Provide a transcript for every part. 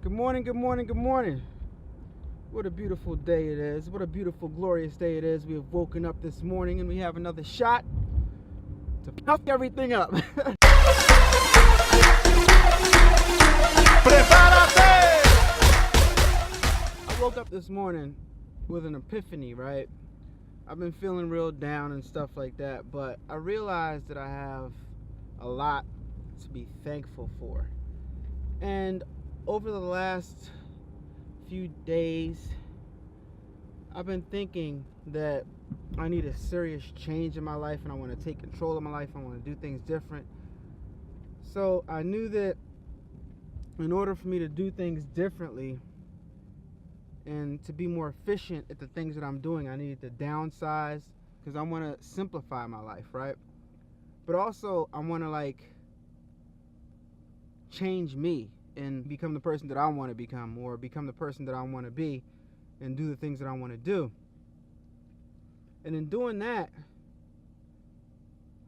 Good morning, good morning, good morning. What a beautiful day it is. What a beautiful, glorious day it is. We have woken up this morning and we have another shot to puff everything up. I woke up this morning with an epiphany, right? I've been feeling real down and stuff like that, but I realized that I have a lot to be thankful for. And over the last few days, I've been thinking that I need a serious change in my life and I want to take control of my life. I want to do things different. So I knew that in order for me to do things differently and to be more efficient at the things that I'm doing, I needed to downsize because I want to simplify my life, right? But also I want to change me and become the person that I want to become, or become the person that I want to be and do the things that I want to do. And in doing that,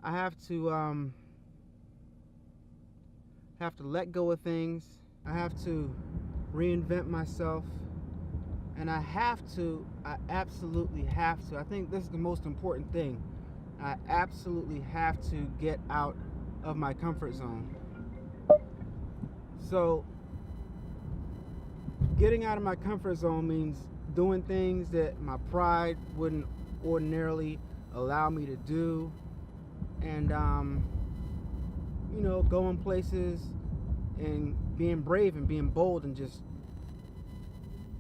I have to let go of things. I have to reinvent myself. And I absolutely have to. I think this is the most important thing. I absolutely have to get out of my comfort zone. So, getting out of my comfort zone means doing things that my pride wouldn't ordinarily allow me to do, and going places and being brave and being bold, and just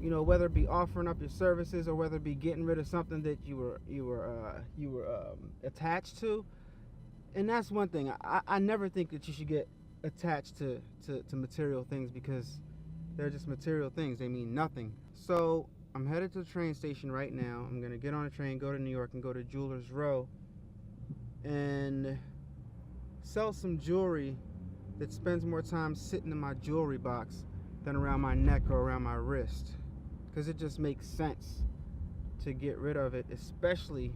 whether it be offering up your services or whether it be getting rid of something that you were attached to. And that's one thing. I never think that you should get attached to material things, because they're just material things. They mean nothing. So I'm headed to the train station right now. I'm gonna get on a train, go to New York, and go to Jewelers Row and sell some jewelry that spends more time sitting in my jewelry box than around my neck or around my wrist, because it just makes sense to get rid of it, especially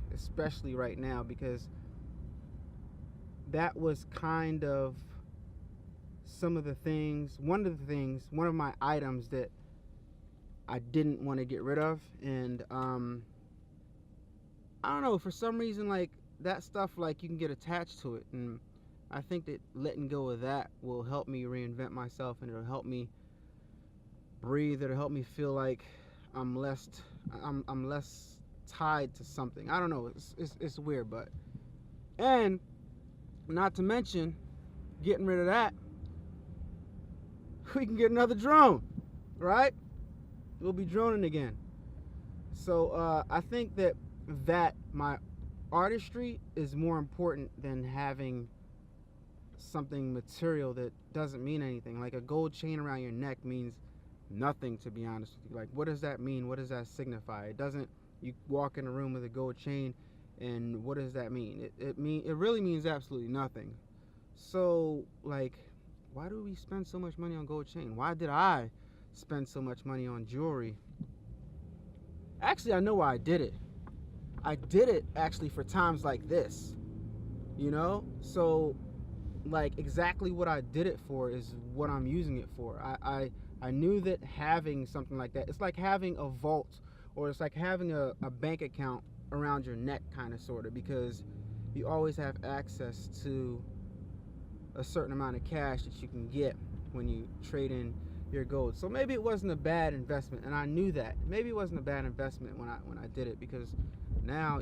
right now, because that was kind of one of my items that I didn't want to get rid of. And I don't know, for some reason, that stuff, you can get attached to it, and I think that letting go of that will help me reinvent myself, and it'll help me breathe. It'll help me feel like I'm less tied to something. I don't know, it's weird. But, and not to mention, getting rid of that, we can get another drone, right? We'll be droning again. So I think that my artistry is more important than having something material that doesn't mean anything. Like a gold chain around your neck means nothing, to be honest with you. What does that mean? What does that signify? It doesn't. You walk in a room with a gold chain, and what does that mean? It really means absolutely nothing. So why do we spend so much money on gold chain? Why did I spend so much money on jewelry? Actually, I know why I did it. I did it actually for times like this, So exactly what I did it for is what I'm using it for. I knew that having something like that, it's like having a vault, or it's like having a bank account around your neck, kind of, sort of, because you always have access to a certain amount of cash that you can get when you trade in your gold. So maybe it wasn't a bad investment, and I knew that. Maybe it wasn't a bad investment when I did it, because now,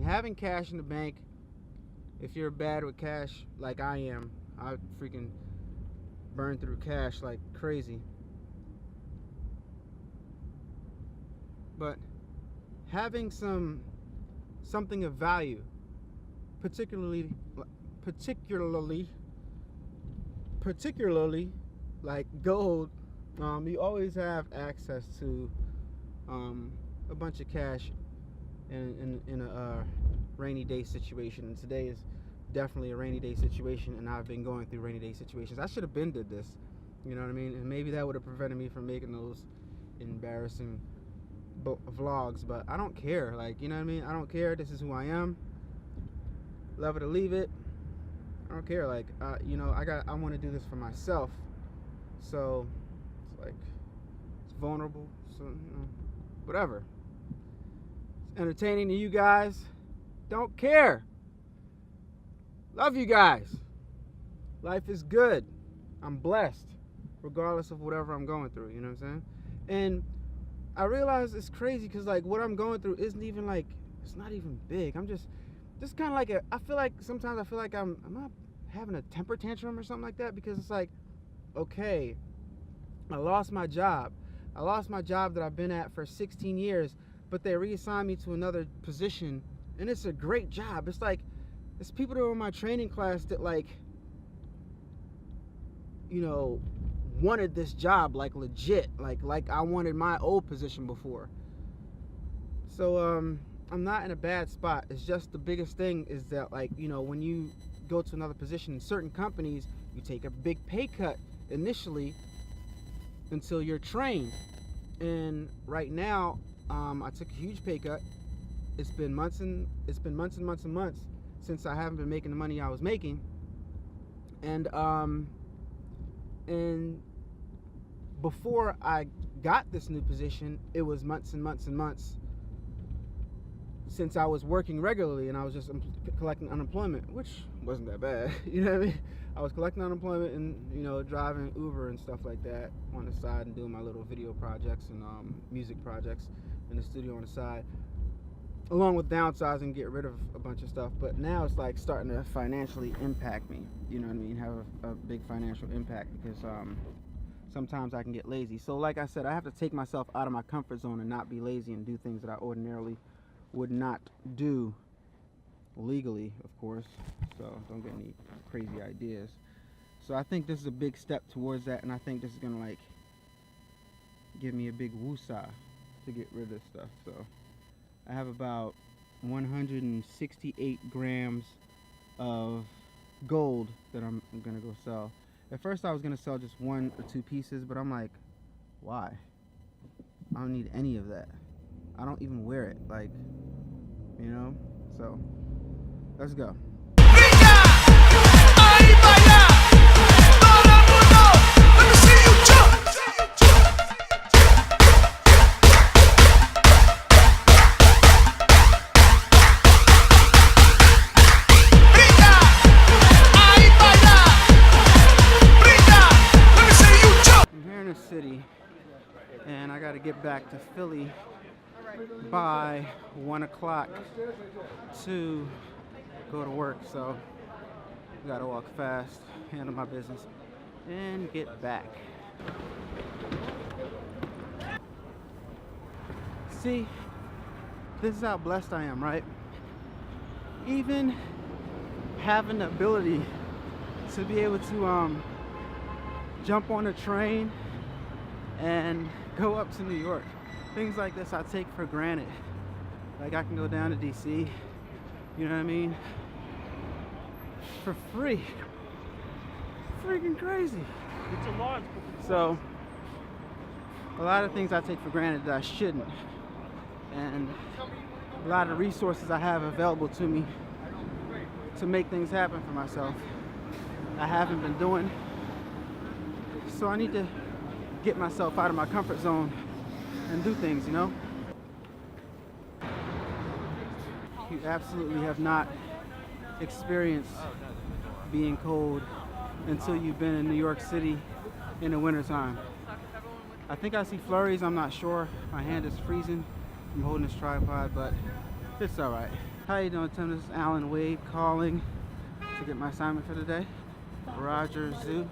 having cash in the bank, if you're bad with cash like I am, I freaking burn through cash like crazy. But having something of value, particularly like gold, you always have access to a bunch of cash in a rainy day situation. And today is definitely a rainy day situation, and I've been going through rainy day situations. I should have did this, and maybe that would have prevented me from making those embarrassing vlogs. But I don't care, I don't care. This is who I am. Love it or leave it. I don't care. I want to do this for myself. So it's vulnerable. So, whatever. It's entertaining to you guys. Don't care. Love you guys. Life is good. I'm blessed, regardless of whatever I'm going through. You know what I'm saying? And I realize it's crazy because like what I'm going through isn't even like, it's not even big. I'm just kind of like I feel like sometimes I feel like I'm not having a temper tantrum or something like that, because it's like, okay, I lost my job. I lost my job that I've been at for 16 years, but they reassigned me to another position, and it's a great job. It's like, it's people that were in my training class that like, you know, wanted this job like legit, like I wanted my old position before. So I'm not in a bad spot. It's just the biggest thing is that, like, you know, when you go to another position in certain companies, you take a big pay cut initially until you're trained. And right now, I took a huge pay cut. It's been months and months since I haven't been making the money I was making. And before I got this new position, it was months and months since I was working regularly, and I was just collecting unemployment, which wasn't that bad. You know what I mean? I was collecting unemployment and, you know, driving Uber and stuff like that on the side, and doing my little video projects and music projects in the studio on the side, along with downsizing, get rid of a bunch of stuff. But now it's like starting to financially impact me. You know what I mean? Have a big financial impact, because sometimes I can get lazy. So like I said, I have to take myself out of my comfort zone and not be lazy and do things that I ordinarily would not do legally, of course. So don't get any crazy ideas. So I think this is a big step towards that, and I think this is gonna like give me a big woosah to get rid of this stuff. So I have about 168 grams of gold that I'm gonna go sell. At first I was gonna sell just 1 or 2 pieces, but I'm like, why? I don't need any of that. I don't even wear it, like, you know? So let's go. City, and I got to get back to Philly by 1 o'clock to go to work. So got to walk fast, handle my business, and get back. See, this is how blessed I am, right? Even having the ability to be able to jump on a train and go up to New York. Things like this I take for granted. Like I can go down to DC, you know what I mean? For free. Freaking crazy. It's a launch. So, a lot of things I take for granted that I shouldn't. And a lot of resources I have available to me to make things happen for myself, I haven't been doing. So I need to get myself out of my comfort zone and do things, you know? You absolutely have not experienced being cold until you've been in New York City in the wintertime. I think I see flurries, I'm not sure. My hand is freezing from holding this tripod, but it's all right. How you doing, Tim? This is Allan Wade calling to get my assignment for today. Roger Zoo,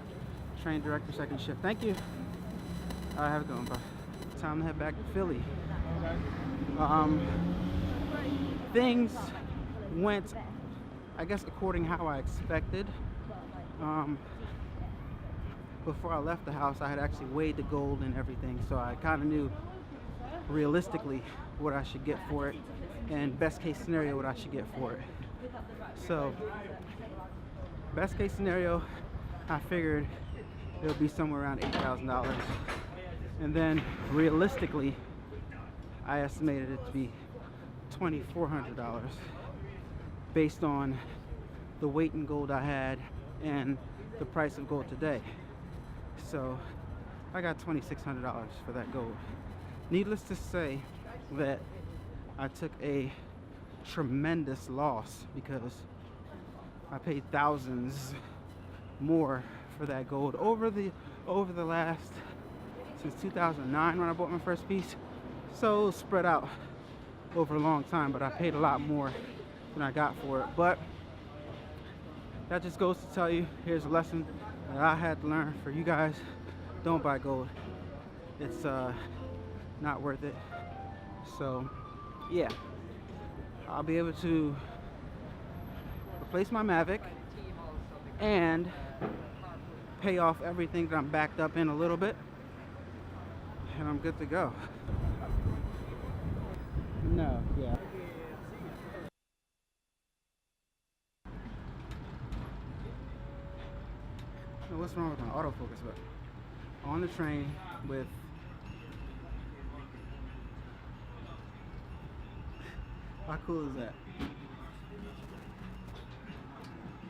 train director, second shift. Thank you. All right, have a good one, bye. Time to head back to Philly. Things went, I guess, according how I expected. Before I left the house, I had actually weighed the gold and everything, so I kind of knew realistically what I should get for it, and best case scenario what I should get for it. So, best case scenario, I figured it'll be somewhere around $8,000. And then realistically, I estimated it to be $2,400 based on the weight in gold I had and the price of gold today. So I got $2,600 for that gold. Needless to say that I took a tremendous loss because I paid thousands more for that gold over the last, since 2009 when I bought my first piece. So it was spread out over a long time, but I paid a lot more than I got for it. But that just goes to tell you, here's a lesson that I had to learn for you guys. Don't buy gold. It's not worth it. So yeah, I'll be able to replace my Mavic and pay off everything that I'm backed up in a little bit, and I'm good to go. No, yeah. What's wrong with my autofocus button? On the train with how cool is that?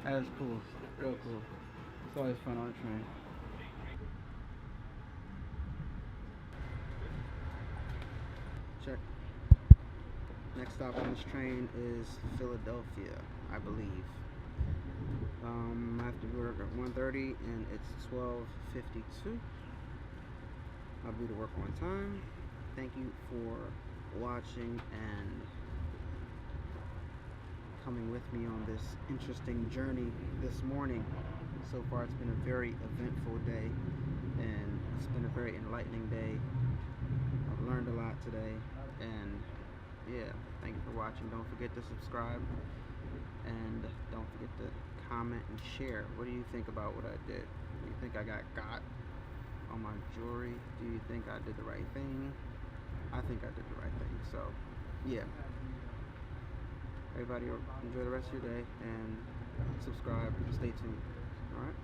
That is cool, real cool. It's always fun on the train. Check. Next stop on this train is Philadelphia, I believe. I have to work at 1:30 and it's 12:52. I'll be to work on time. Thank you for watching and coming with me on this interesting journey this morning. So far it's been a very eventful day and it's been a very enlightening day. I've learned a lot today, and yeah, thank you for watching. Don't forget to subscribe and don't forget to comment and share. What do you think about what I did? Do you think I got on my jewelry? Do you think I did the right thing? I think I did the right thing. So yeah, everybody enjoy the rest of your day and subscribe. Stay tuned. All right.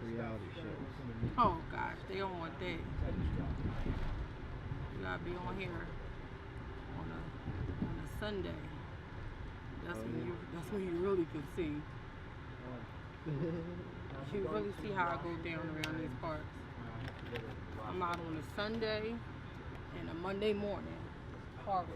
Reality shows. Oh gosh, they don't want that. You gotta be on here on a Sunday. That's when you really can see. You really see how I go down around these parts. I'm out on a Sunday and a Monday morning. Horrible.